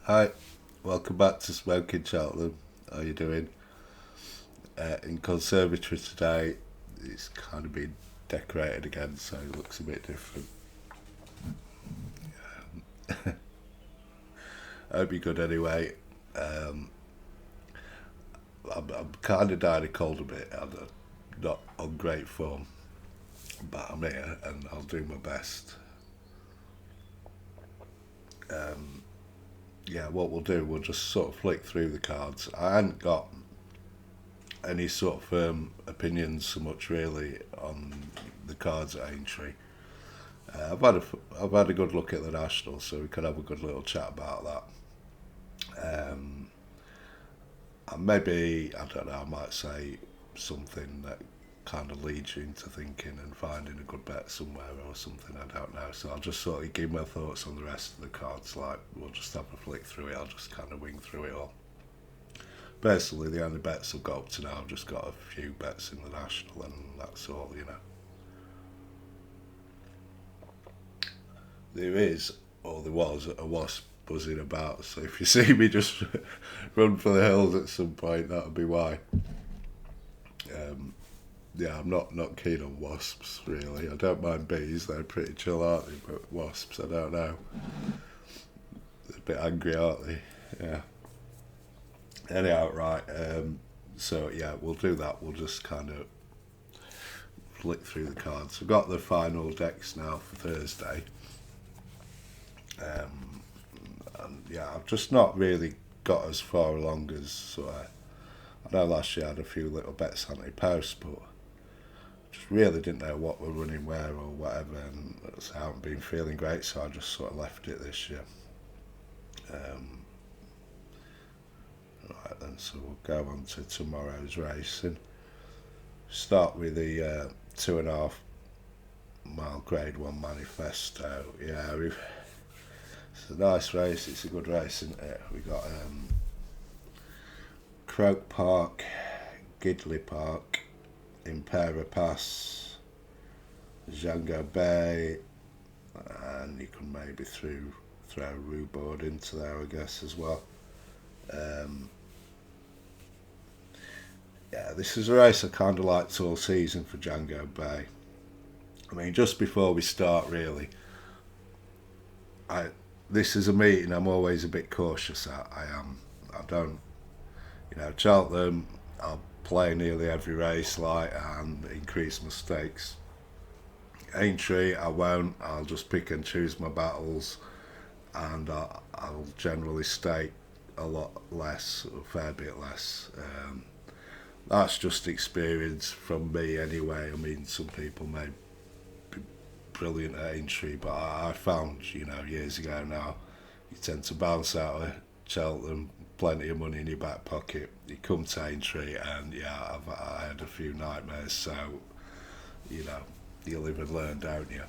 Hi, welcome back to Smoking Cheltenham. How you doing? In conservatory today, it's kind of been decorated again, so it looks a bit different. I hope you're good anyway. Um, I'm kind of dying of cold a bit. I'm not on great form, but I'm here and I'll do my best. Um, yeah, what we'll do, we'll just sort of flick through the cards. I hadn't got any sort of firm opinions so much really on the cards at Aintree. I've had a good look at the national, so we could have a good little chat about that. And maybe I don't know. I might say something that kind of leads you into thinking and finding a good bet somewhere or something. I don't know. So I'll just sort of give my thoughts on the rest of the cards. Like we'll just have a flick through it. I'll just kind of wing through it all. Basically, the only bets I've got up to now, I've just got a few bets in the national, and that's all. There is, or there was, a wasp buzzing about. So if you see me just run for the hills at some point, that'll be why. Um, yeah, I'm not keen on wasps really. I don't mind bees; they're pretty chill, aren't they? But wasps, I don't know. They're a bit angry, aren't they? Yeah. Anyhow, right. So yeah, we'll do that. We'll just kind of flick through the cards. We've got the final decks now for Thursday. Um, and yeah, I've just not really got as far along as I know last year I had a few little bets ante-post, but just really didn't know what we're running where or whatever, and so I haven't been feeling great, so I just sort of left it this year. Um, right then, so we'll go on to tomorrow's racing. Start with the 2.5 mile Grade 1 Manifesto. Yeah, it's a nice race, it's a good race, isn't it? We got Croke Park, Gidley Park, Impera Pass, Django Bay, and you can maybe throw Rhuboard into there, I guess, as well. Um, yeah, this is a race I kind of liked all season for Django Bay. I mean, just before we start, really, I this is a meeting I'm always a bit cautious at. I am. I don't, Cheltenham, I'll play nearly every race like and increase my stakes. Aintree, I won't. I'll just pick and choose my battles, and I'll generally stake a lot less, a fair bit less. That's just experience from me anyway. I mean, some people may be brilliant at Aintree, but I found, years ago now, you tend to bounce out of Cheltenham, plenty of money in your back pocket. You come to Aintree, and yeah, I had a few nightmares. So you know, you live and learn, don't you?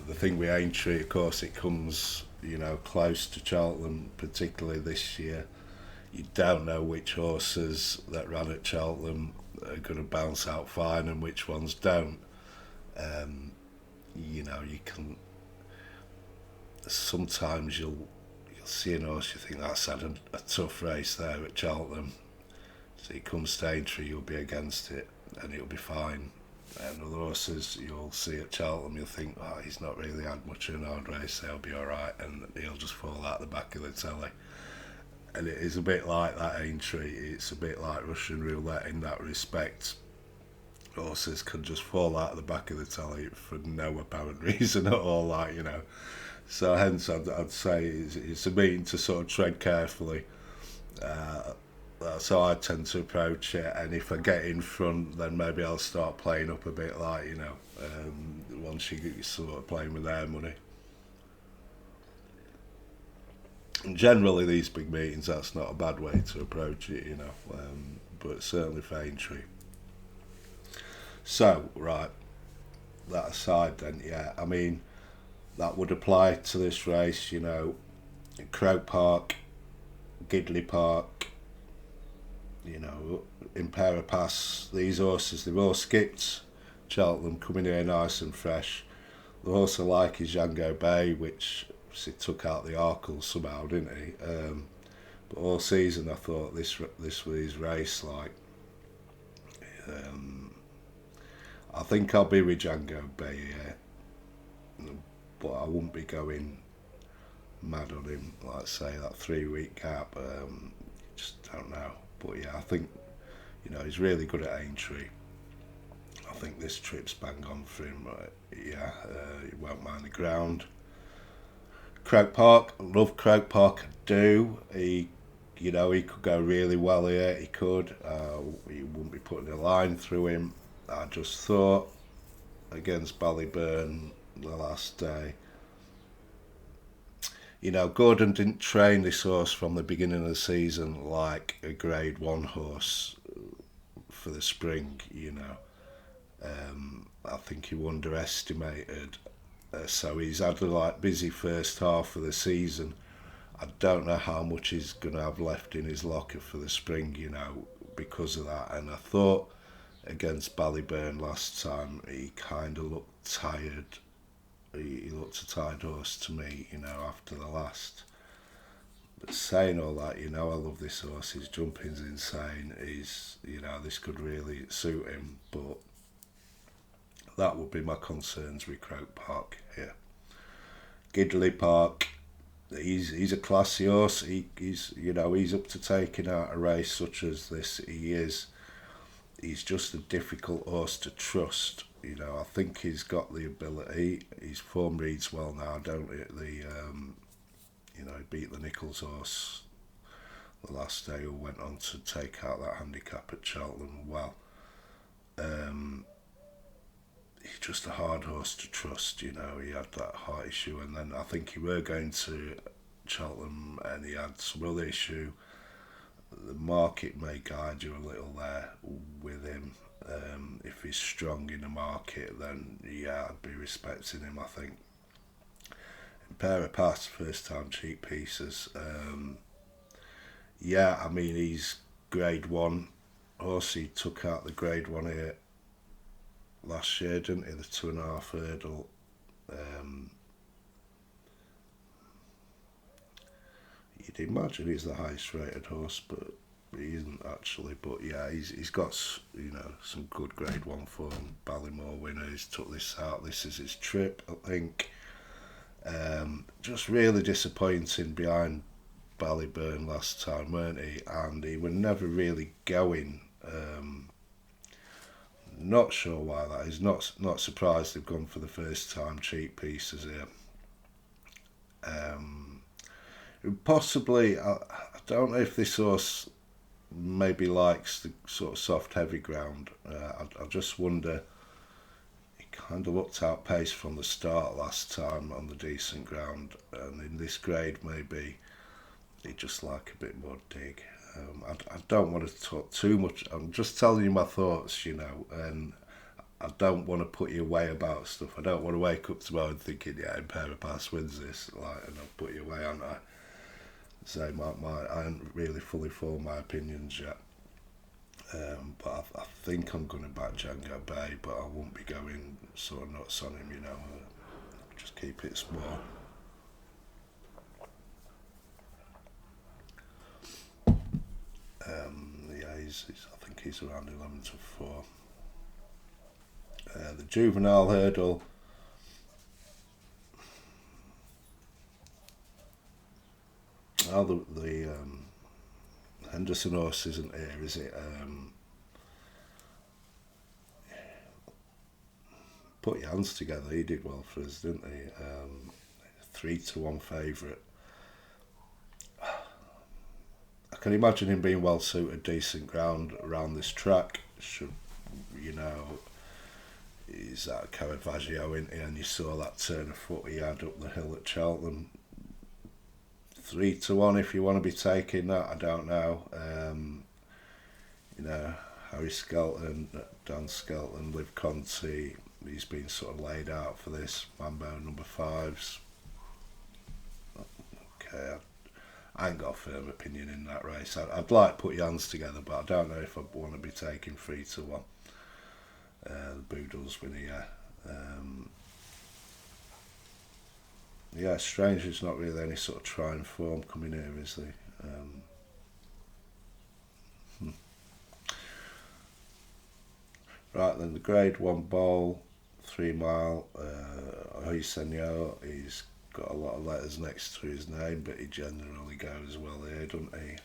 The thing with Aintree, of course, it comes close to Cheltenham, particularly this year. You don't know which horses that ran at Cheltenham are going to bounce out fine and which ones don't. Um, you can sometimes you'll see an horse you think that's had a tough race there at Cheltenham. So it comes to Aintree, you'll be against it and it'll be fine. And other horses you'll see at Cheltenham, you'll think, oh, he's not really had much of an hard race, they'll be alright, and he'll just fall out the back of the telly. And it is a bit like that Aintree, it's a bit like Russian roulette in that respect. Horses can just fall out of the back of the telly for no apparent reason at all, So hence I'd say it's a meeting to sort of tread carefully. Uh, that's how I tend to approach it. And if I get in front, then maybe I'll start playing up a bit, once you get sort of playing with their money. And generally, these big meetings, that's not a bad way to approach it, but certainly for Aintree. So, right, that aside then, yeah, I mean, that would apply to this race, Croke Park, Gidley Park, Impera Pass, these horses, they've all skipped Cheltenham, coming here nice and fresh. The horse I like is Django Bay, which obviously took out the Arkle somehow, didn't he? But all season I thought this was his race. Like, I think I'll be with Django Bay here, but I wouldn't be going mad on him. Like say that 3 week gap. Just don't know. But yeah, I think he's really good at Aintree. I think this trip's bang on for him. Yeah, he won't mind the ground. Croke Park, I love Croke Park. I do. He could go really well here. He could. He wouldn't be putting a line through him. I just thought against Ballyburn the last day, Gordon didn't train this horse from the beginning of the season like a Grade 1 horse for the spring. I think he underestimated. So he's had a busy first half of the season. I don't know how much he's going to have left in his locker for the spring, because of that. And I thought against Ballyburn last time, he kind of looked tired. He looked a tired horse to me, after the last. But saying all that, I love this horse. His jumping's insane. This could really suit him. But that would be my concerns with Croke Park here. Gidley Park, he's a classy horse. He's up to taking out a race such as this. He's just a difficult horse to trust. I think he's got the ability. His form reads well now, don't it? He beat the Nichols horse the last day, who went on to take out that handicap at Cheltenham. Well, he's just a hard horse to trust. He had that heart issue, and then I think he were going to Cheltenham, and he had some other issue. The market may guide you a little there with him. If he's strong in the market, then yeah, I'd be respecting him. I think. Pair of Pass, first time cheap pieces. He's Grade 1 horse. He took out the Grade 1 here last year, didn't he? The 2.5 hurdle. You'd imagine he's the highest rated horse, but he isn't actually. But yeah, he's got some good Grade 1 form. Ballymore winner. He's took this out. This is his trip, I think. Just really disappointing behind Ballyburn last time, weren't he? And he was never really going. Not sure why that is. Not surprised they've gone for the first time cheap pieces here. Possibly, I don't know if this horse maybe likes the sort of soft heavy ground. I just wonder. He kind of looked outpaced from the start last time on the decent ground, and in this grade maybe he just like a bit more dig. I don't want to talk too much. I'm just telling you my thoughts, and I don't want to put you away about stuff. I don't want to wake up tomorrow and thinking, yeah, Pair of Pass wins this, and I'll put you away, aren't I? Say I haven't really fully formed my opinions yet. But I think I'm going to back Django Bay, but I won't be going sort of nuts on him, just keep it small. I think he's around 11 to 4. The juvenile hurdle. The Henderson horse isn't here, is it? Put your hands together. He did well for us, didn't he? 3-1 favourite. I can imagine him being well suited, decent ground around this track. He's at Caravaggio, isn't he? And you saw that turn of foot he had up the hill at Cheltenham. 3-1 if you want to be taking that. I don't know. Harry Skelton, Dan Skelton, Liv Conti. He's been sort of laid out for this. Mambo number 5s. Okay, I ain't got a firm opinion in that race. I'd like to put your hands together, but I don't know if I want to be taking 3-1. The Boodles win here. Yeah, strange there's not really any sort of trying form coming here, is there? Hmm. Right then, the Grade 1 bowl, 3 mile, Hoisenyo, he's got a lot of letters next to his name, but he generally goes well here, doesn't he?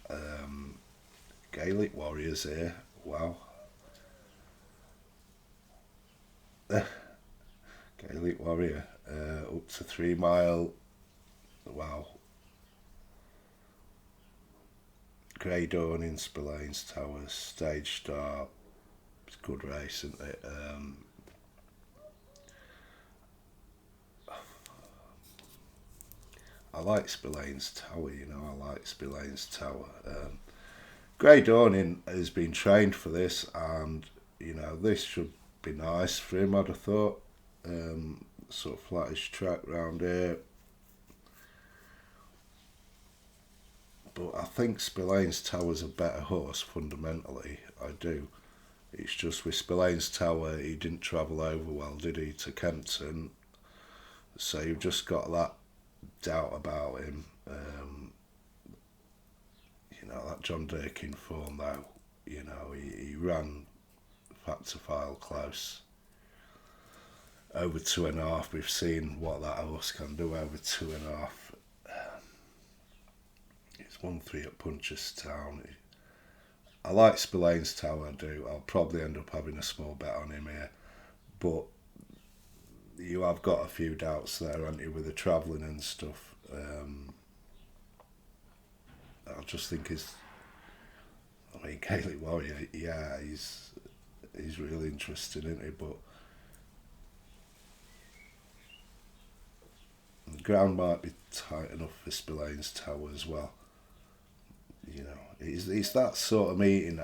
Gaelic Warriors here, wow. Gaelic Warrior, up to 3 mile, wow. Grey Dawn in Spillane's Tower, stage start, it's a good race, isn't it? I like Spillane's Tower, I like Spillane's Tower. Grey Dawning has been trained for this, and this should be nice for him. I'd have thought. Sort of flattish track round here, but I think Spillane's Tower's a better horse fundamentally. I do. It's just with Spillane's Tower, he didn't travel over well, did he, to Kempton? So you've just got that doubt about him. That John Durkin form though. He ran factor file close over 2.5. We've seen what that horse can do over 2.5. It's 1-3 at Punchestown. I like Spillane's Tower, I do. I'll probably end up having a small bet on him here, but you have got a few doubts there, haven't you, with the travelling and stuff. I just think Gaelic Warrior, yeah, he's really interesting, isn't he? But the ground might be tight enough for Spillane's Tower as well. It's that sort of meeting.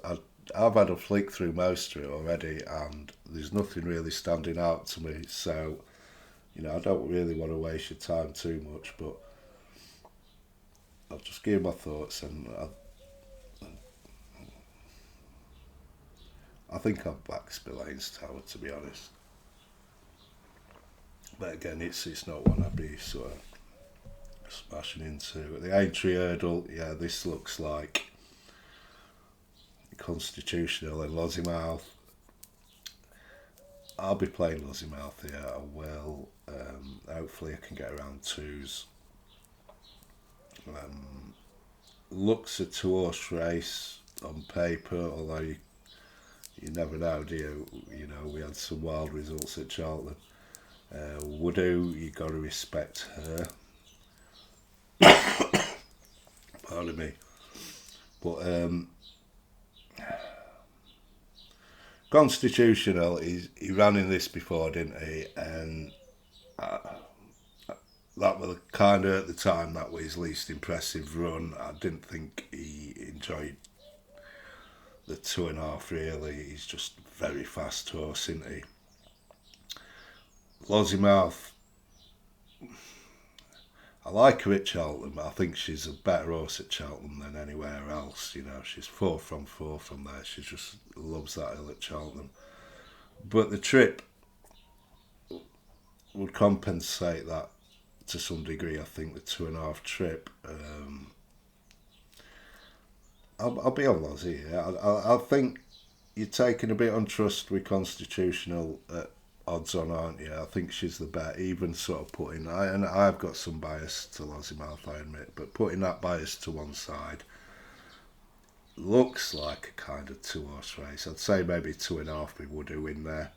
I've had a flick through most of it already, and there's nothing really standing out to me. So, I don't really want to waste your time too much, but I'll just give my thoughts, and I think I'll back Spillane's Tower, to be honest. But again, it's not one I'd be sort of smashing into. The Aintree hurdle, yeah, this looks like Constitutional and Lossiemouth. I'll be playing Lossiemouth here. I will. Hopefully, I can get around twos. Looks a two-horse race on paper, although you never know, do you? We had some wild results at Cheltenham. Woodoo, you got to respect her. Pardon me. But Constitutional, he ran in this before, didn't he? And that was kind of at the time that was his least impressive run. I didn't think he enjoyed the 2.5 really. He's just a very fast horse, isn't he? Lossiemouth, I like her at Cheltenham. I think she's a better horse at Cheltenham than anywhere else. She's 4 from there. She just loves that hill at Cheltenham. But the trip would compensate that to some degree. I think the 2.5 trip. I'll be on Lozzie. Yeah. I think you're taking a bit on trust with Constitutional odds on, aren't you? I think she's the bet. Even sort of and I've got some bias to Lossiemouth, I admit, but putting that bias to one side, looks like a kind of two-horse race. I'd say maybe 2.5 we would do in there.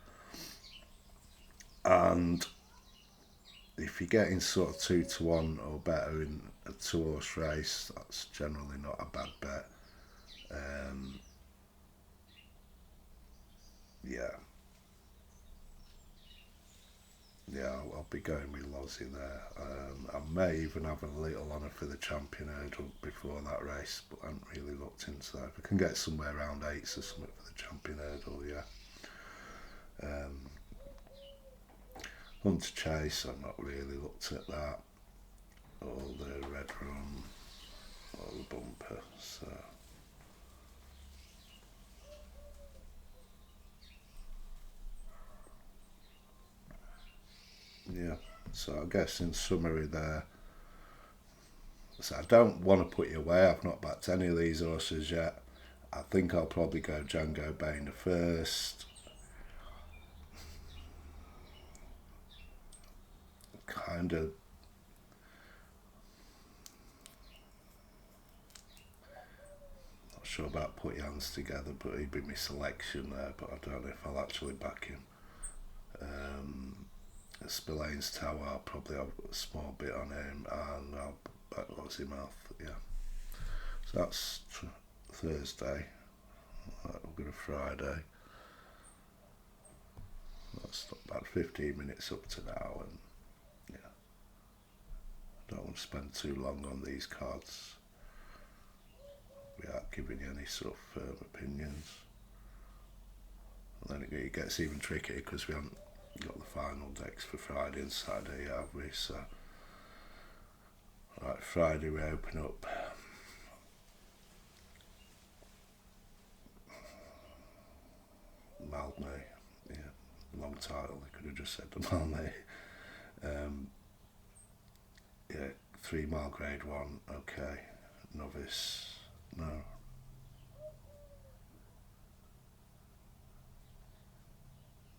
And if you're getting sort of 2-1 or better in a two-horse race, that's generally not a bad bet. Yeah. Yeah, I'll be going with Lozzie there. I may even have a little on her for the champion hurdle before that race, but I haven't really looked into that. If I can get somewhere around 8s or something for the champion hurdle, yeah. Hunt to Chase, I've not really looked at that. All the red run, all the bumper, so. Yeah. So I guess in summary there, so I don't want to put you away. I've not backed any of these horses yet. I think I'll probably go Django Bay in the first. Kind of. Not sure about put your hands together, but he'd be my selection there. But I don't know if I'll actually back him. Spillane's Tower, I'll probably have a small bit on him, and I'll back Aussie Mouth. Yeah. So that's Thursday. We're going to Friday. That's about 15 minutes up to now, and yeah, I don't want to spend too long on these cards without giving you any sort of firm opinions. And then it gets even trickier because we haven't got the final decks for Friday and Saturday, have we? So, right, Friday we open up Malmay. Yeah, long title. They could have just said the Malmay. Yeah, 3 mile grade 1. Okay, novice. No.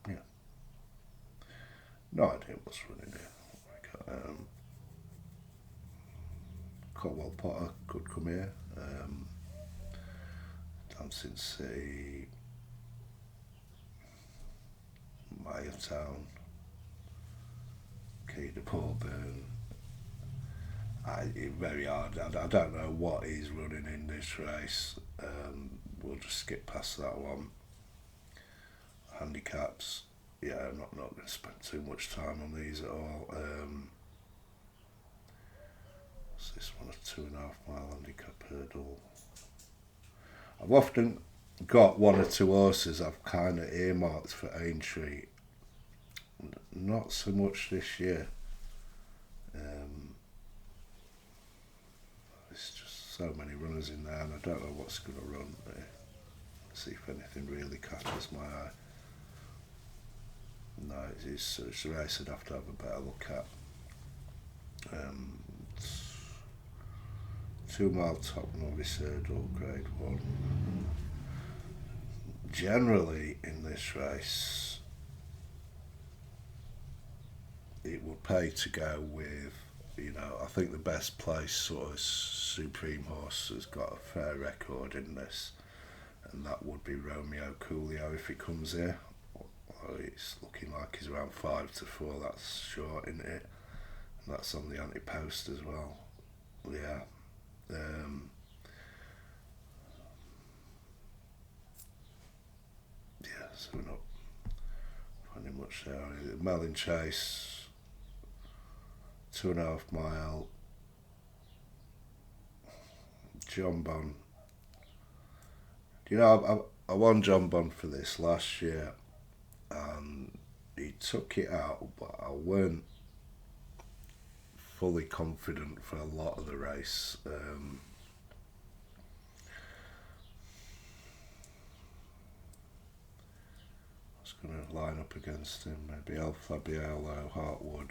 Yeah. No idea what's running here. Cotwell Potter could come here. Dancing Sea. Maya Town. Key de Portburn. Very hard. I don't know what he's running in this race. We'll just skip past that one. Handicaps. Yeah, I'm not going to spend too much time on these at all. What's this one? A 2.5 mile handicap hurdle. I've often got 1 or 2 horses I've kind of earmarked for Aintree. Not so much this year. There's just so many runners in there, and I don't know what's going to run. Let's see if anything really catches my eye. No, it's a race I'd have to have a better look at. 2 mile top novice hurdle, grade 1. Generally in this race, it would pay to go with, I think the best place sort of Supreme Horse has got a fair record in this, and that would be Romeo Coolio if he comes here. It's looking like he's around 5 to 4. That's short, isn't it? And that's on the ante-post as well. Yeah. Yeah, so we're not finding much there. Melon Chase, 2.5 mile. John Bon. I won John Bon for this last year, and he took it out, but I weren't fully confident for a lot of the race. I was going to line up against him, maybe El Fabiello, Hartwood,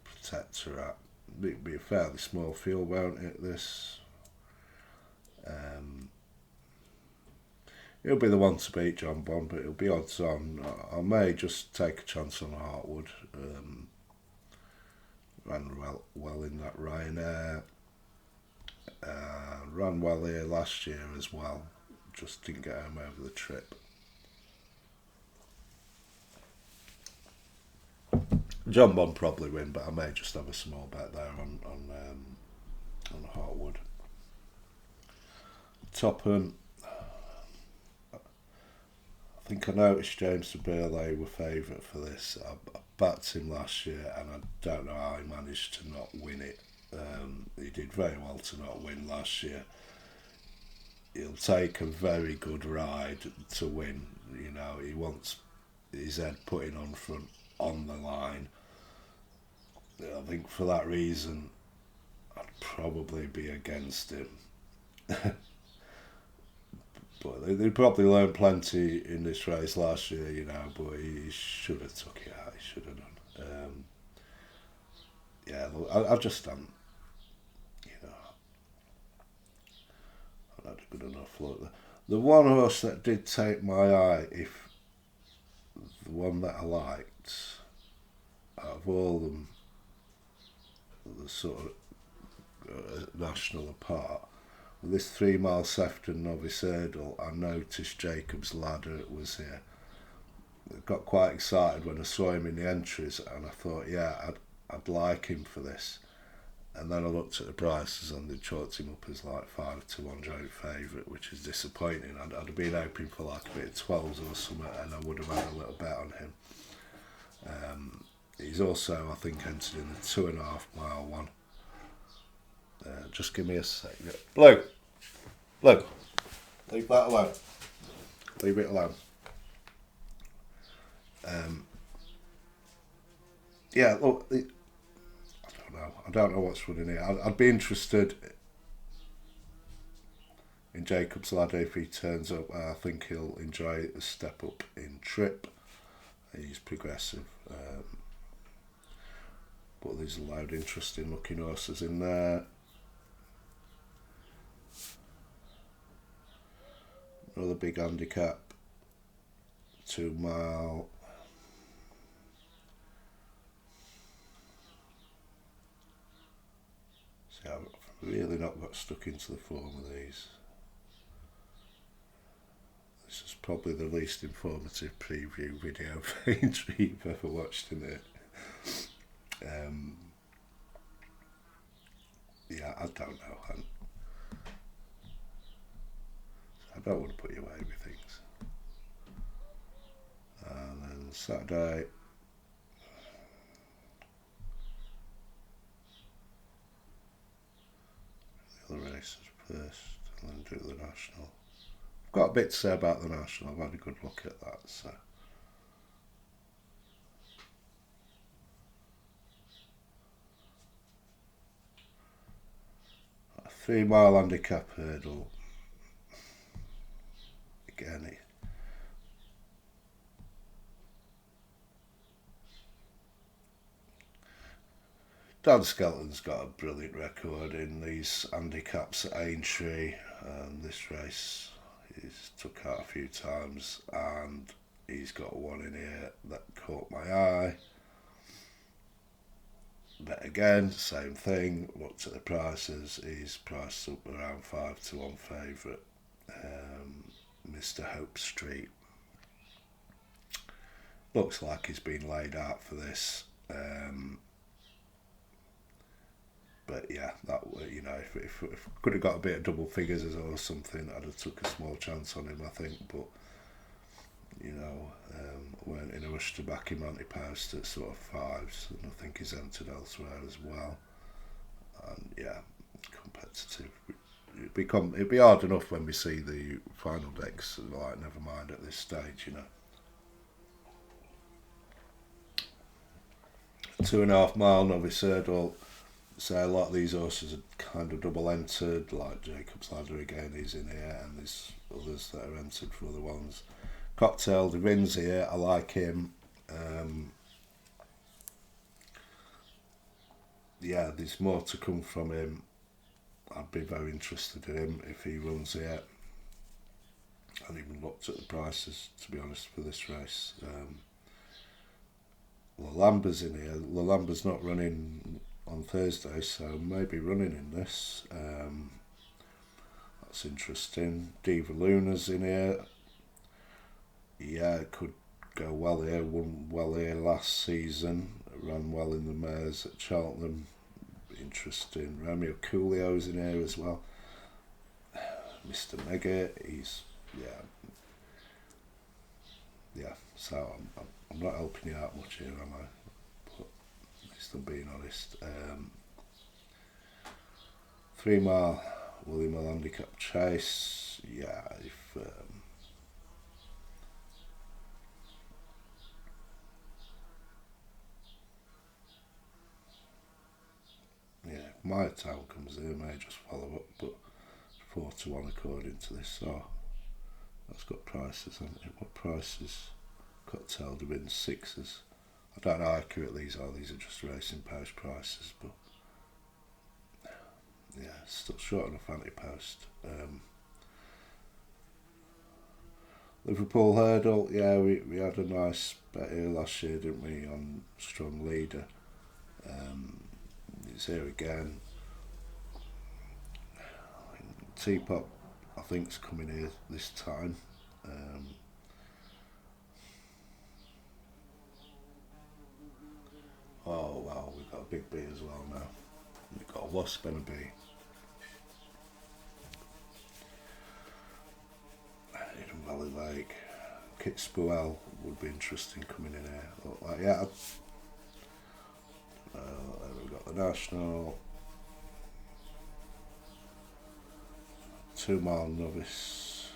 Protectorat. It'd be a fairly small field, won't it, this? He'll be the one to beat John Bon, but it'll be odds on. I may just take a chance on Hartwood. Ran well in that Ryanair. Ran well here last year as well. Just didn't get home over the trip. John Bon probably win, but I may just have a small bet there on Hartwood. Topham. I think I noticed James de Burley were favourite for this. I backed him last year, and I don't know how he managed to not win it. He did very well to not win last year. He'll take a very good ride to win. He wants his head putting on front on the line. I think for that reason, I'd probably be against him. But they probably learned plenty in this race last year, but he should have took it out. He should have done. Um, yeah, look, I just haven't, you know, I've had a good enough look. The one horse that did take my eye, if the one that I liked, out of all of them, the sort of national apart, with this 3 mile Sefton Novice Hurdle, I noticed Jacob's Ladder was here. I got quite excited when I saw him in the entries, and I thought, yeah, I'd like him for this. And then I looked at the prices and they chalked him up as like 5-1 joint favourite, which is disappointing. I'd been hoping for like a bit of 12s or something, and I would have had a little bet on him. He's also, I think, entered in the 2.5 mile one. Just give me a sec. Blue, leave that alone. Leave it alone. Yeah, look, I don't know what's running here. I'd be interested in Jacob's Ladder if he turns up. I think he'll enjoy a step up in trip. He's progressive. But there's a load of interesting looking horses in there. Another big handicap, 2 mile. See, I've really not got stuck into the form of these. This is probably the least informative preview video for Aintree I've ever watched in it. Yeah, I don't know. I don't want to put you away with things. And then Saturday, the other races first, and then do the national. I've got a bit to say about the national. I've had a good look at that. So. A 3 mile handicap hurdle. Again, Dan Skelton's got a brilliant record in these handicaps at Aintree, and this race he's took out a few times, and he's got one in here that caught my eye. But again, same thing, looked at the prices, he's priced up around 5-1 favourite. Mr. Hope Street. Looks like he's been laid out for this. But yeah, that, you know, if I could have got a bit of double figures or something, I'd have took a small chance on him, I think. But you know, weren't in a rush to back him ante-post at sort of 5s, and I think he's entered elsewhere as well. And yeah, competitive. It'd be hard enough when we see the final decks. Like, never mind at this stage, you know. 2.5 mile Novice Hurdle. So a lot of these horses are kind of double entered, like Jacob's Ladder again, he's in here, and there's others that are entered for other ones. Cocktail de Vin's here, I like him. Yeah, there's more to come from him. I'd be very interested in him if he runs here. I haven't even looked at the prices, to be honest, for this race. Lalamba's in here. Lalamba's not running on Thursday, so maybe running in this. That's interesting. Diva Luna's in here. Yeah, it could go well here. Won well here last season. Ran well in the mares at Cheltenham. Interesting. Romeo Coolio's in here as well. Mr. Mega, he's yeah. So I'm not helping you out much here, am I? But at least I'm being honest. 3 mile William Hill handicap chase. Yeah, if my town comes in, I may just follow up, but 4-1 according to this. So that's got prices, hasn't it? What prices? Cocktail to win 6s. I don't know how accurate these are just racing post prices, but yeah, still short enough ante-post. Liverpool hurdle, yeah, we had a nice bet here last year, didn't we, on strong leader. It's here again. Teapot, I think, is coming here this time. Oh wow, we've got a big bee as well now. We've got a wasp and a bee. Eden Valley Lake. Kit Spuel would be interesting coming in here. Look like, yeah. We've got the National. 2 mile novice.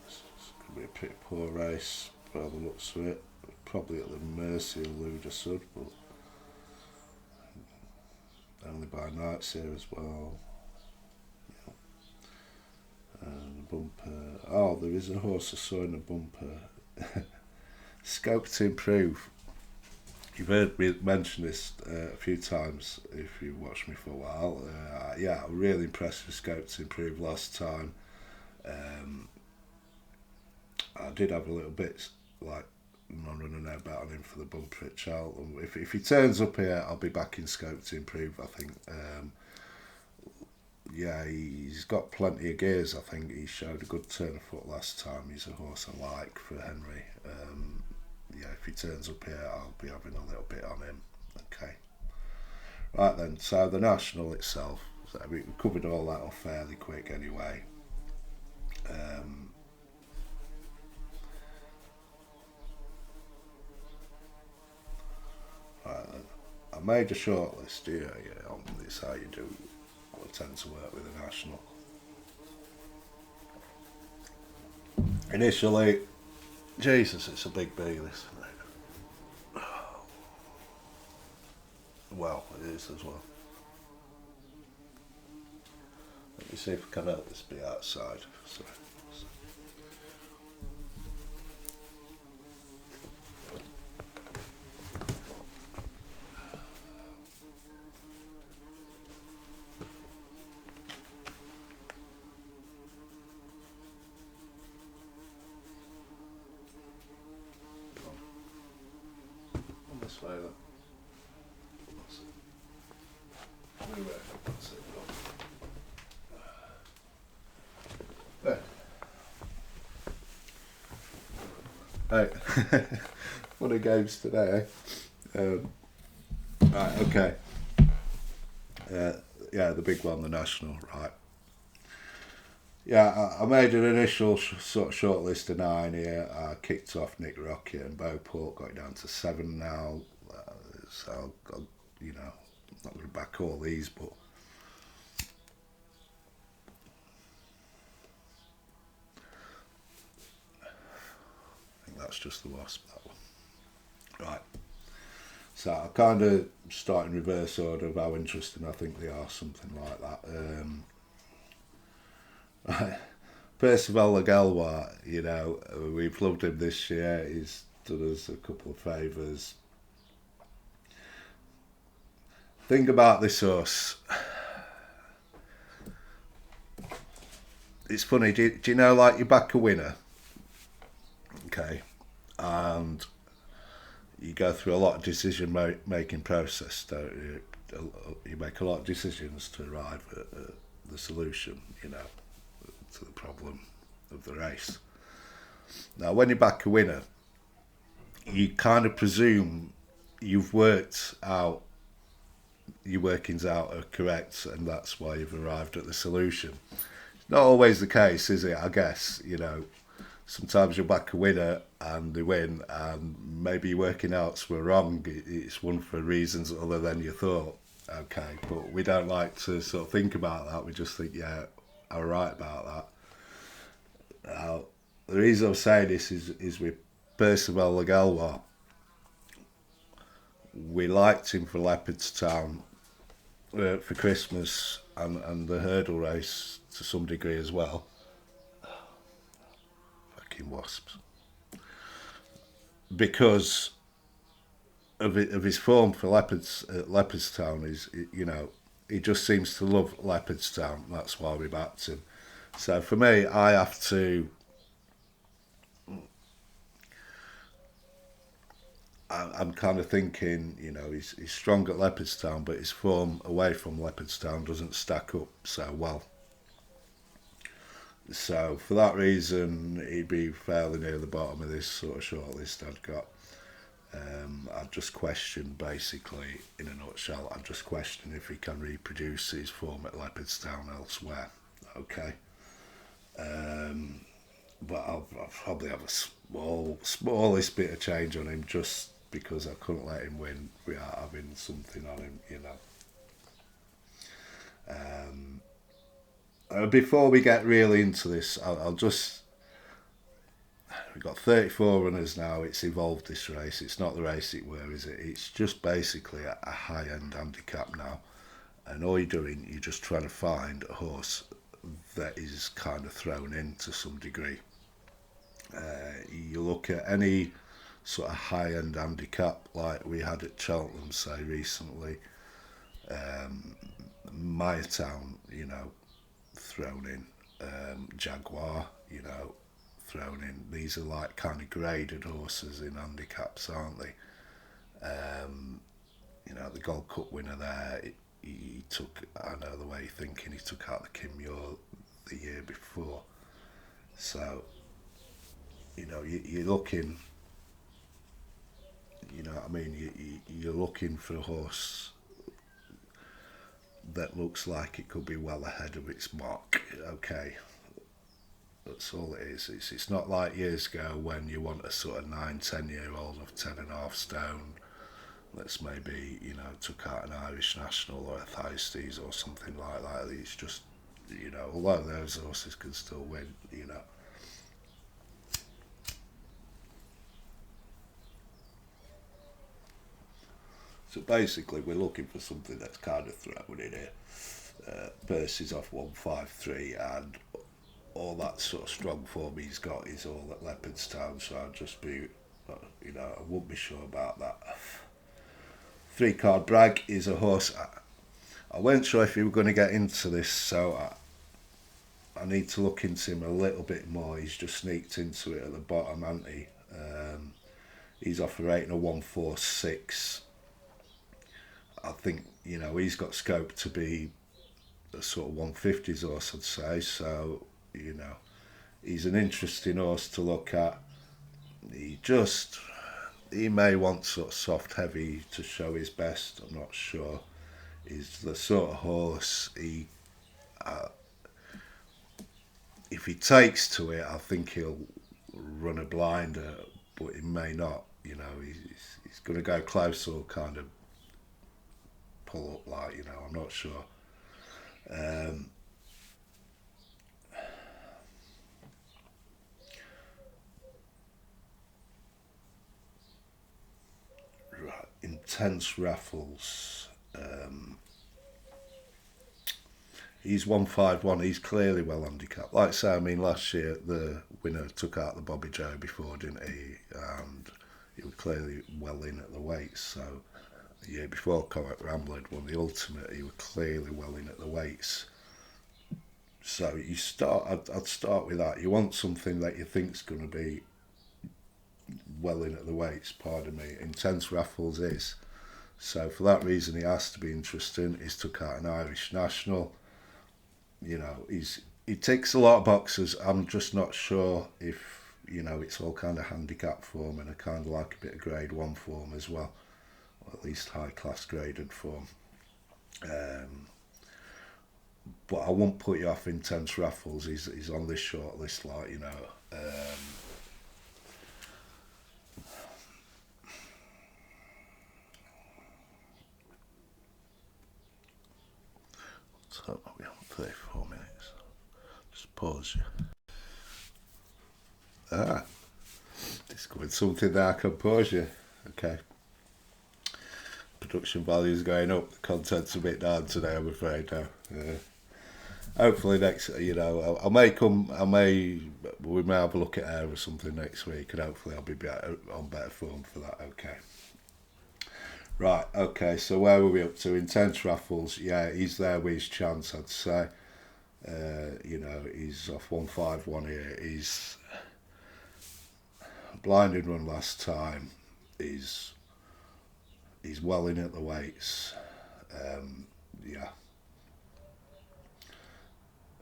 This could be a pretty poor race by the looks of it. Probably at the mercy of Ludesud, but only by nights here as well. And the bumper. Oh, there is a horse I saw in the bumper. Scope to improve. You've heard me mention this a few times if you watched me for a while. Yeah, I was really impressed with Scope to improve last time. I did have a little bit like I'm running about on him for the bumper at Cheltenham. If he turns up here, I'll be back in Scope to improve, I think. Yeah, he's got plenty of gears. I think he showed a good turn of foot last time. He's a horse I like for Henry. Yeah, if he turns up here, I'll be having a little bit on him. Okay. Right then, so the National itself, so we covered all that off fairly quick anyway. Right then, I made a shortlist here, yeah, on this how you do. I tend to work with the National. Initially, Jesus, it's a big bee, this. Well, it is as well. Let me see if I can help this bee outside. Sorry. On this way then. That's it. There. Right. Funny games today, eh? Right, okay. Yeah, the big one, the National, right. Yeah, I made an initial sort of short list of 9 here. I kicked off Nick Rocket and Beauport, got it down to 7 now. So, you know, I'm not going to back all these, but I think that's just the Wasp, that one. Right. So I kind of start in reverse order of how interesting I think they are, something like that. Right. Percival Lagelwa, you know, we've loved him this year. He's done us a couple of favours. Think about this horse. It's funny, do you know, like, you back a winner, okay, and you go through a lot of decision making process, don't you? You make a lot of decisions to arrive at the solution, you know, to the problem of the race. Now, when you back a winner, you kind of presume you've worked out, your workings out are correct, and that's why you've arrived at the solution. It's not always the case, is it? I guess, you know, sometimes you'll back a winner and they win, and maybe your working outs were wrong. It's won for reasons other than you thought. Okay, but we don't like to sort of think about that. We just think, yeah, I'm right about that. Now, the reason I'm saying this is with Percival Lagelwa. We liked him for Leopardstown for Christmas and the hurdle race to some degree as well. Fucking wasps. because of his form for Leopardstown, he just seems to love Leopardstown. That's why we backed him. So for me, I have to. I'm kind of thinking, he's strong at Leopardstown, but his form away from Leopardstown doesn't stack up so well. So for that reason, he'd be fairly near the bottom of this sort of shortlist I'd got. I'd just question, basically, in a nutshell, I'd just question if he can reproduce his form at Leopardstown elsewhere. Okay. But I'll probably have a smallest bit of change on him just because I couldn't let him win without having something on him. Before we get really into this, I'll just. We've got 34 runners now. It's evolved, this race. It's not the race it were, is it? It's just basically a high-end handicap now. And all you're doing, you're just trying to find a horse that is kind of thrown in to some degree. You look at any sort of high-end handicap like we had at Cheltenham, say, recently. Mayertown, thrown in. Jaguar, thrown in. These are like kind of graded horses in handicaps, aren't they? The Gold Cup winner there, he took, I know the way you're thinking, he took out the Kim Muir the year before. So, you're looking, what I mean, you're looking for a horse that looks like it could be well ahead of its mark. Okay, that's all it is. It's not like years ago when you want a sort of 9-10-year-old of 10.5 stone that's maybe, took out an Irish national or a Thyestes or something like that. It's just, although those horses can still win. So basically, we're looking for something that's kind of thrown in here. Percy's off 153, and all that sort of strong form he's got is all at Leopardstown. So I'd just be, I wouldn't be sure about that. 3 Card Bragg is a horse. I weren't sure if you were going to get into this, so I need to look into him a little bit more. He's just sneaked into it at the bottom, hasn't he? He's off a rating of 146. I think, he's got scope to be a sort of 150s horse, I'd say. So, he's an interesting horse to look at. He may want sort of soft heavy to show his best. I'm not sure. He's the sort of horse if he takes to it, I think he'll run a blinder, but he may not. He's going to go close or kind of pull up, I'm not sure. Right, Intense Raffles. He's 151. He's clearly well handicapped. Like I say, last year the winner took out the Bobby Joe before, didn't he? And he was clearly well in at the weights. So the year before, Cormac Rambler won the Ultimate. He was clearly well in at the weights. So I'd start with that. You want something that you think's going to be well in at the weights. Pardon me. Intense Raffles is. So for that reason, he has to be interesting. He's took out an Irish national. He ticks a lot of boxes. I'm just not sure if it's all kind of handicap form, and I kind of like a bit of Grade 1 form as well, or at least high class graded form. But I won't put you off Intense Raffles. He's on this short list, So we're on 34 minutes. Just pause you. Discovered something that I can pause you. Okay. Production value is going up. The content's a bit down today, I'm afraid now. hopefully next, I may come. We may have a look at air or something next week, and hopefully I'll be on better form for that. Okay. Right. Okay. So where were we up to? Intense raffles. Yeah, he's there with his chance. I'd say. He's off 151 here. He's blinded one last time. He's well in at the weights. Yeah,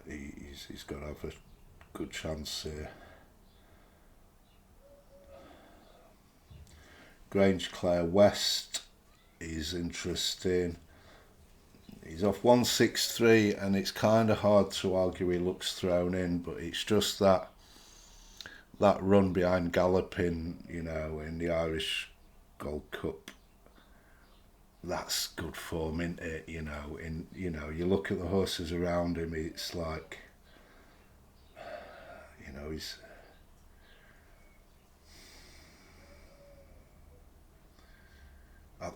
he's got to have a good chance here. Grange Clare West is interesting. He's off 163, and it's kind of hard to argue he looks thrown in, but it's just that run behind Galloping, in the Irish Gold Cup. That's good form, isn't it? You look at the horses around him. It's like, he's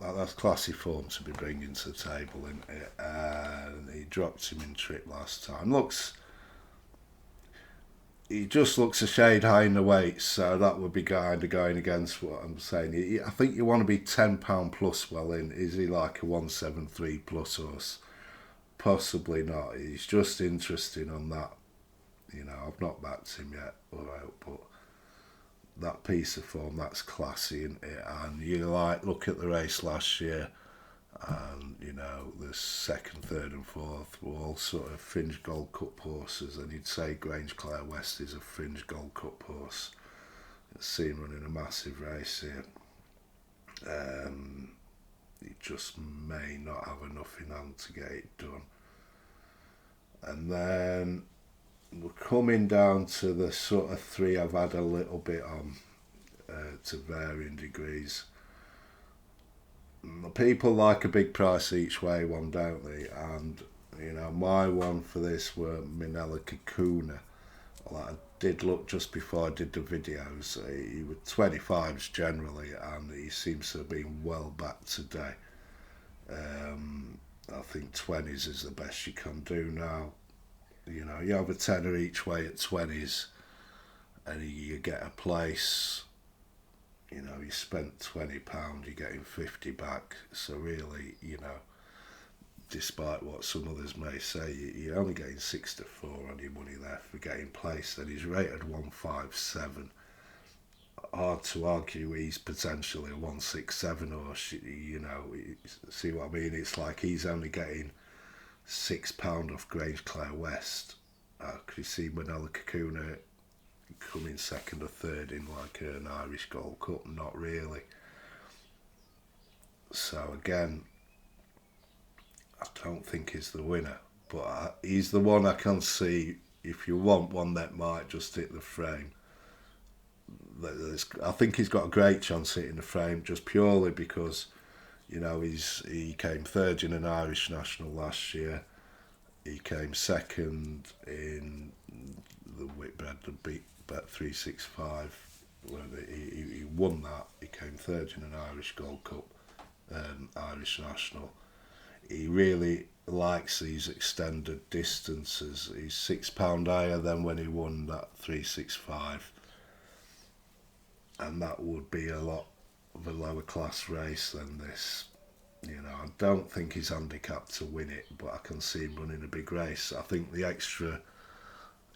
that's classy form to be bringing to the table, isn't it? He dropped him in trip last time. He just looks a shade high in the weights, so that would be kind of going against what I'm saying. I think you want to be £10 plus well in. Is he like a 173 plus horse? Possibly not. He's just interesting on that. I've not backed him yet, but that piece of form, that's classy, isn't it? And look at the race last year, and the second, third, and fourth were all sort of fringe Gold Cup horses, and you'd say Grange Clare West is a fringe Gold Cup horse. It's seen running a massive race here. He just may not have enough in hand to get it done. And then we're coming down to the sort of three I've had a little bit on, to varying degrees. People like a big price each way one, don't they? And my one for this were Minella Kakuna. Well, I did look just before I did the videos. He was 25s generally, and he seems to have been well back today. I think 20s is the best you can do now. You have a tenner each way at 20s, and you get a place. You spent £20, you're getting 50 back. So really, despite what some others may say, you're only getting 6 to 4 on your money there for getting placed. And he's rated 157. Hard to argue he's potentially a 167 horse. See what I mean? It's like he's only getting £6 off Grange Clare West. Could you see Minella Kakuna coming second or third in like an Irish Gold Cup? Not really. So again, I don't think he's the winner, but he's the one I can see. If you want one that might just hit the frame, I think he's got a great chance hitting the frame, just purely because he came third in an Irish National last year. He came second in the Whitbread, the Bet 365. He won that. He came third in an Irish Gold Cup, Irish National. He really likes these extended distances. He's £6 higher than when he won that 365, and that would be a lot of a lower class race than this. I don't think he's handicapped to win it, but I can see him running a big race. I think the extra,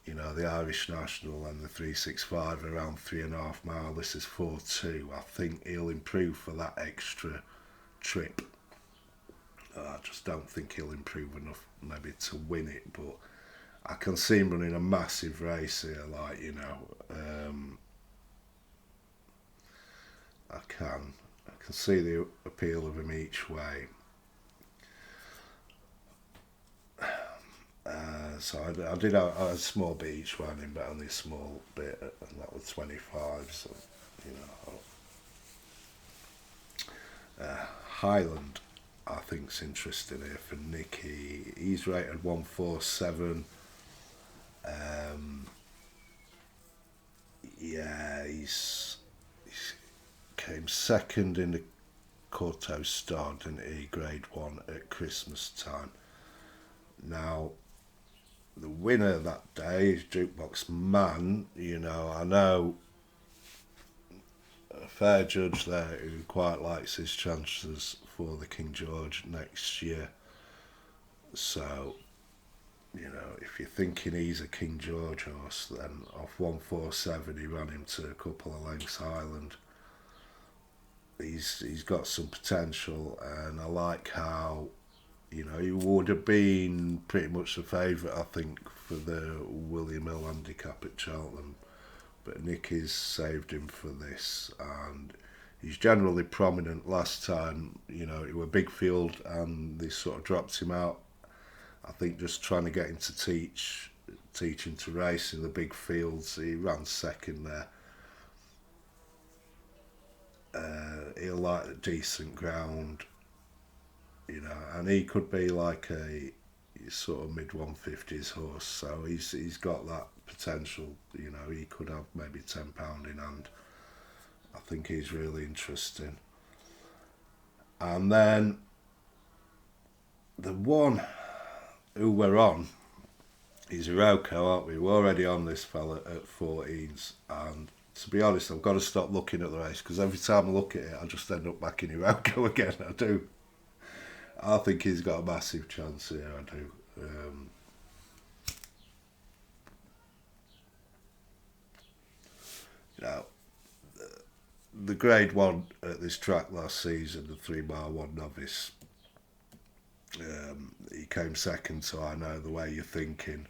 the Irish National and the 365 around 3.5 mile. This is 4.2. I think he'll improve for that extra trip. I just don't think he'll improve enough maybe to win it, but I can see him running a massive race here. I can see the appeal of him each way. So I did a small bit each way on him, but only a small bit, and that was 25. So Highland, I think's interesting here for Nicky. He's rated 147. He's came second in the Corto Star, didn't he? Grade 1 at Christmas time. Now, the winner that day is Jukebox Man. You know, I know a fair judge there who quite likes his chances for the King George next year. So, you know, if you're thinking he's a King George horse, then off 147 he ran him to a couple of lengths Highland. He's got some potential, and I like how, you know, he would have been pretty much the favourite, I think, for the William Hill handicap at Cheltenham. But Nicky's saved him for this, and he's generally prominent. Last time, you know, it was a big field, and they sort of dropped him out. I think just trying to get him to teach him to race in the big fields. He ran second there. He'll like a decent ground, you know, and he could be like a sort of mid 150s horse. So he's got that potential. You know, he could have maybe £10 in hand. I think he's really interesting. And then the one who we're on is Iroko, aren't we? We're already on this fella at 14s, and to be honest, I've got to stop looking at the race because every time I look at it, I just end up backing Iroko again. I do. I think he's got a massive chance here. I do. You know, the Grade One at this track last season, the 3 mile 1 novice. He came second, so I know the way you're thinking.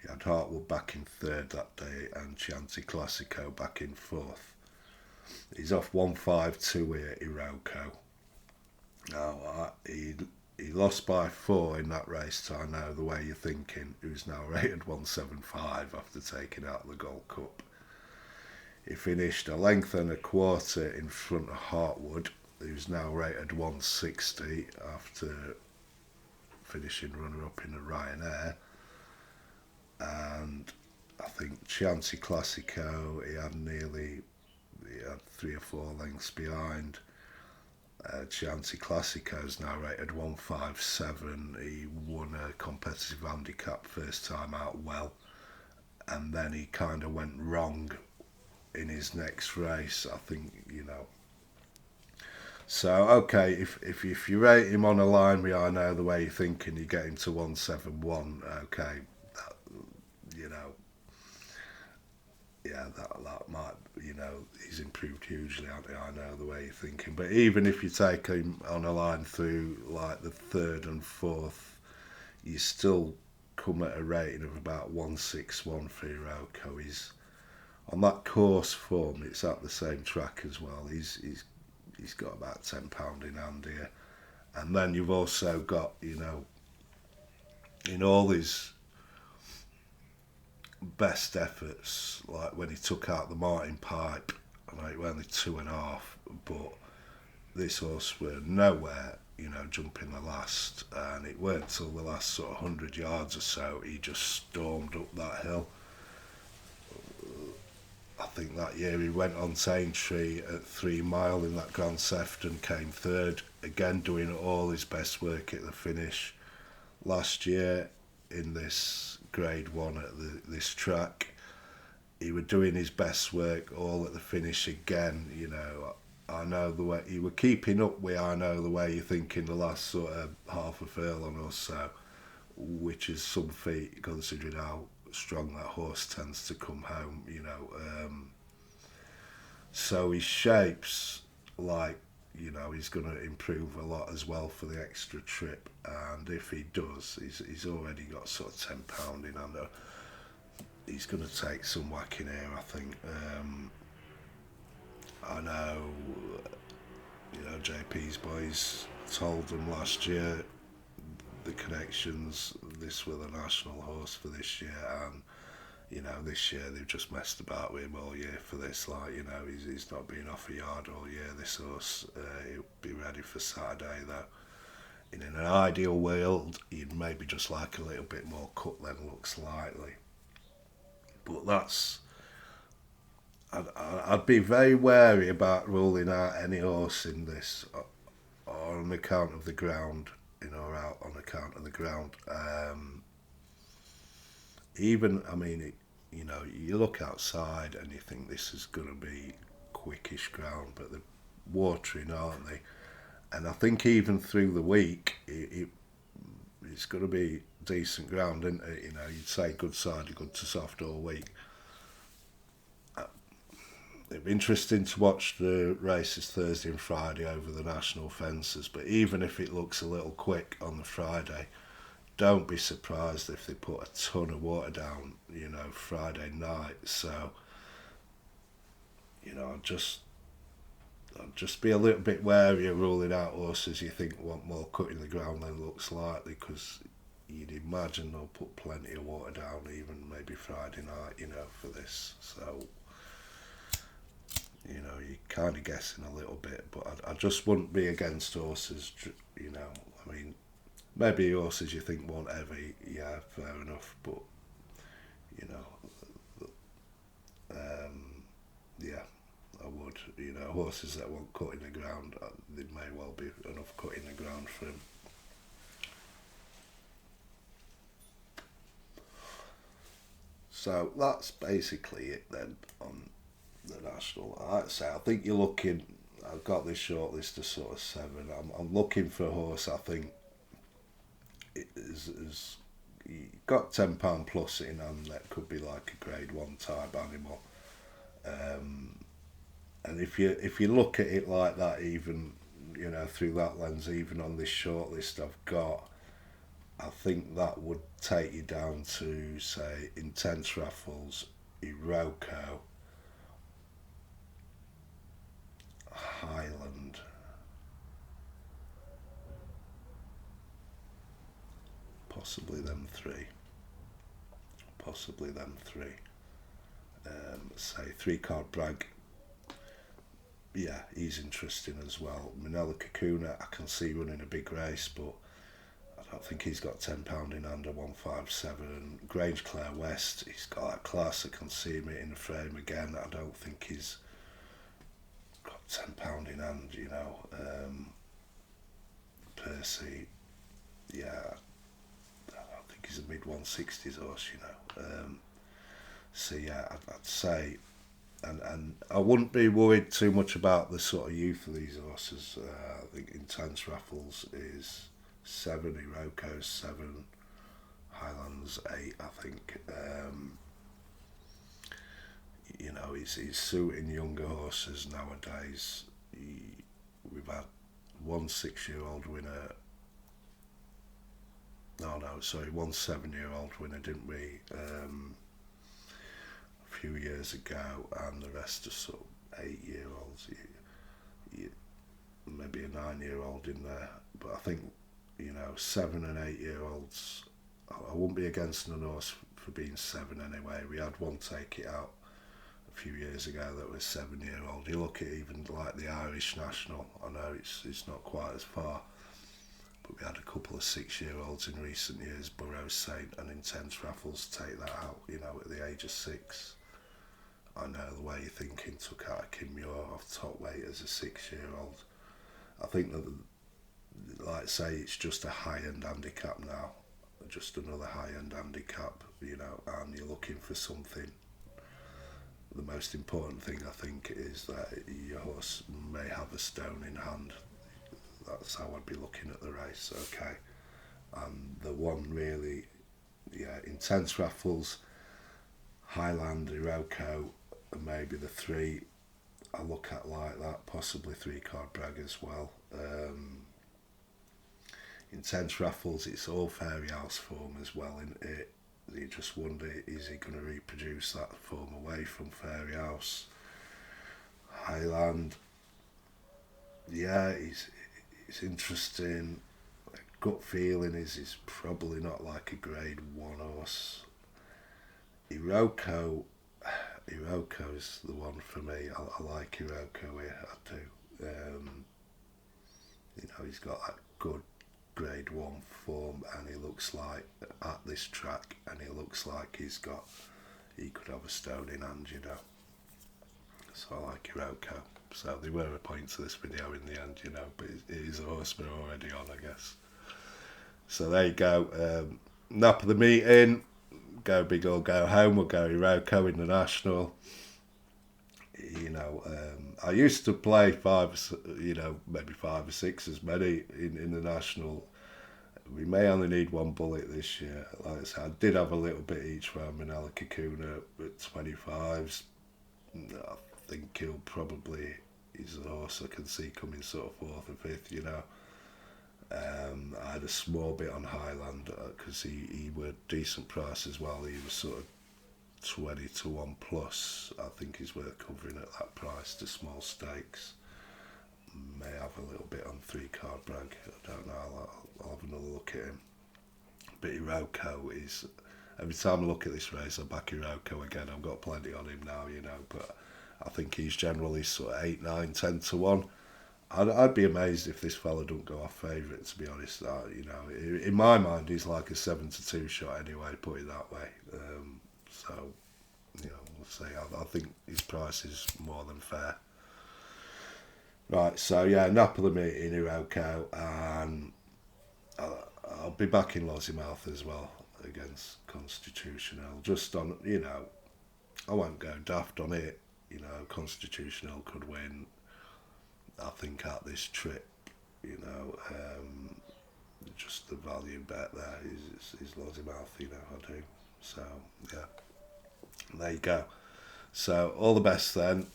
He had Hartwood back in third that day and Chianti Classico back in fourth. He's off 152 here, Iroko. Now, he lost by 4 in that race, so I know the way you're thinking. He was now rated 175 after taking out the Gold Cup. He finished a length and a quarter in front of Hartwood, who's now rated 160 after finishing runner-up in a Ryanair. And I think Chianti Classico, he had 3 or 4 lengths behind. Chianti Classico's now rated 157. He won a competitive handicap first time out well, and then he kind of went wrong in his next race, I think, you know. So, okay, if you rate him on a line with I know the way you're thinking, you get him to 171, okay, that, you know, yeah, that might, you know, he's improved hugely, I know the way you're thinking. But even if you take him on a line through, like, the third and fourth, you still come at a rating of about 161 for Iroko. He's on that course form, it's at the same track as well. He's got about £10 in hand here. And then you've also got, you know, in all his best efforts, like when he took out the Martin Pipe, I know it was only 2.5, but this horse were nowhere, you know, jumping the last, and it weren't till the last sort of 100 yards or so he just stormed up that hill. I think that year he went on to Aintree at 3 mile in that Grand Sefton, came third, again doing all his best work at the finish. Last year in this Grade 1 at this track, he was doing his best work all at the finish again. You know, I know the way he were keeping up with I know the way you're thinking the last sort of half a furlong or so, which is some feat considering how strong that horse tends to come home, you know. So his shapes, like, you know, he's going to improve a lot as well for the extra trip, and if he does, he's already got sort of £10 in hand. He's going to take some whacking here, I think. I know, you know, JP's boys told them last year the connections, this were the national horse for this year, and you know, this year they've just messed about with him all year for this. Like, you know, he's not been off a yard all year, this horse. He'll be ready for Saturday though. In an ideal world, you'd maybe just like a little bit more cut than looks likely. But that's, I'd be very wary about ruling out any horse in this on account of the ground, you know, or out on account of the ground. even, I mean, you know, you look outside and you think this is going to be quickish ground, but they're watering, aren't they? And I think even through the week, it's going to be decent ground, isn't it? You know, you'd say good side, good to soft all week. It'd be interesting to watch the races Thursday and Friday over the national fences, but even if it looks a little quick on the Friday, don't be surprised if they put a ton of water down, you know, Friday night. So, you know, I'd just be a little bit wary of ruling out horses you think want more cut in the ground than looks likely, because you'd imagine they'll put plenty of water down, even maybe Friday night, you know, for this. So, you know, you're kind of guessing a little bit, but I just wouldn't be against horses, you know. I mean, maybe horses you think won't ever, yeah, fair enough, but, you know, yeah, I would. You know, horses that won't cut in the ground, there may well be enough cut in the ground for them. So that's basically it then on the national. Like I say, I think you're looking. I've got this short list of sort of seven. I'm looking for a horse. I think it is got £10 plus in hand that could be like a grade one type animal. Um, and if you look at it like that, even you know through that lens, even on this short list I've got, I think that would take you down to say Intense Raffles, Iroko, Highland, possibly them three. Possibly them three. Say three card Bragg. Yeah, he's interesting as well. Manila Kakuna, I can see running a big race, but I don't think he's got £10 in hand at 157. And Grange Clare West, he's got that class. I can see him in the frame again. I don't think he's got £10 in hand, you know. Percy, yeah, I think he's a mid 160s horse, you know. So yeah, I'd say, and I wouldn't be worried too much about the sort of youth of these horses. I think Intense Raffles is 7, Iroko's 7, Highlands 8, I think. You know, he's suiting younger horses nowadays. We've had one 6-year-old winner. No, sorry, one 7-year-old winner, didn't we? A few years ago, and the rest are sort of 8-year-olds. Maybe a 9-year-old in there, but I think you know 7 and 8-year-olds. I wouldn't be against an horse for being 7 anyway. We had one take it out a few years ago that was 7-year-old. You look at even like the Irish National. I know it's not quite as far, but we had a couple of 6-year-olds in recent years. Burrows Saint and Intense Raffles take that out. You know, at the age of 6. I know the way you're thinking. Took out a Kim Muir off top weight as a 6-year-old. I think that, like say, it's just a high-end handicap now, just another high-end handicap, you know, and you're looking for something. The most important thing, I think, is that your horse may have a stone in hand. That's how I'd be looking at the race, okay. And the one really, yeah, Intense Raffles, Highland, Iroko, and maybe the 3 I look at like that, possibly 3 card Bragg as well. Intense Raffles, it's all fairy house form as well, isn't it? You just wonder, is he going to reproduce that form away from fairy house? Highland, yeah, he's interesting. Gut feeling is he's probably not like a grade 1 horse. Iroko's the one for me. I like Iroko here, I do. You know, he's got that good grade 1 form, and he looks like at this track, and he looks like he could have a stone in hand, you know. So I like Iroko. So they were a point to this video in the end, you know, but it is a horse we're already on, I guess. So there you go. Nap of the meeting. go big or go home. We'll go Iroko in the national. I used to play maybe 5 or 6 as many in the national. We may only need one bullet this year. Like I said, I did have a little bit each round. Manala Kikuna at 25s. I think he'll probably, he's a horse I can see coming sort of 4th or 5th. I had a small bit on Highland because he were decent price as well. He was sort of 20 to 1 plus. I think he's worth covering at that price to small stakes. May have a little bit on 3 Card Brag. I don't know. I'll have another look at him. But Iroko is, every time I look at this race, I back Iroko again. I've got plenty on him now, but I think he's generally sort of 8, 9, 10 to 1. I'd be amazed if this fella don't go off favourite, to be honest. In my mind, he's like a 7 to 2 shot anyway, put it that way. So, we'll see. I think his price is more than fair. Right, so yeah, Napoli meeting Iroko, and I'll be back in Lossiemouth as well against Constitutional. Just on, I won't go daft on it. Constitutional could win. I think at this trip, just the value bet there is Lossiemouth, I do. So, yeah, there you go. So, all the best then.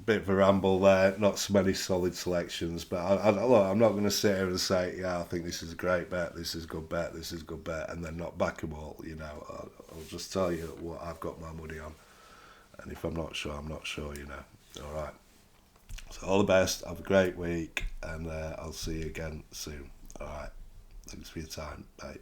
Bit of a ramble there, not so many solid selections, but I'm not going to sit here and say, yeah, I think this is a great bet, this is a good bet, this is a good bet, and then not back them all. I'll just tell you what I've got my money on, and if I'm not sure, I'm not sure. All right. So all the best. Have a great week, and I'll see you again soon. All right. Thanks for your time. Bye.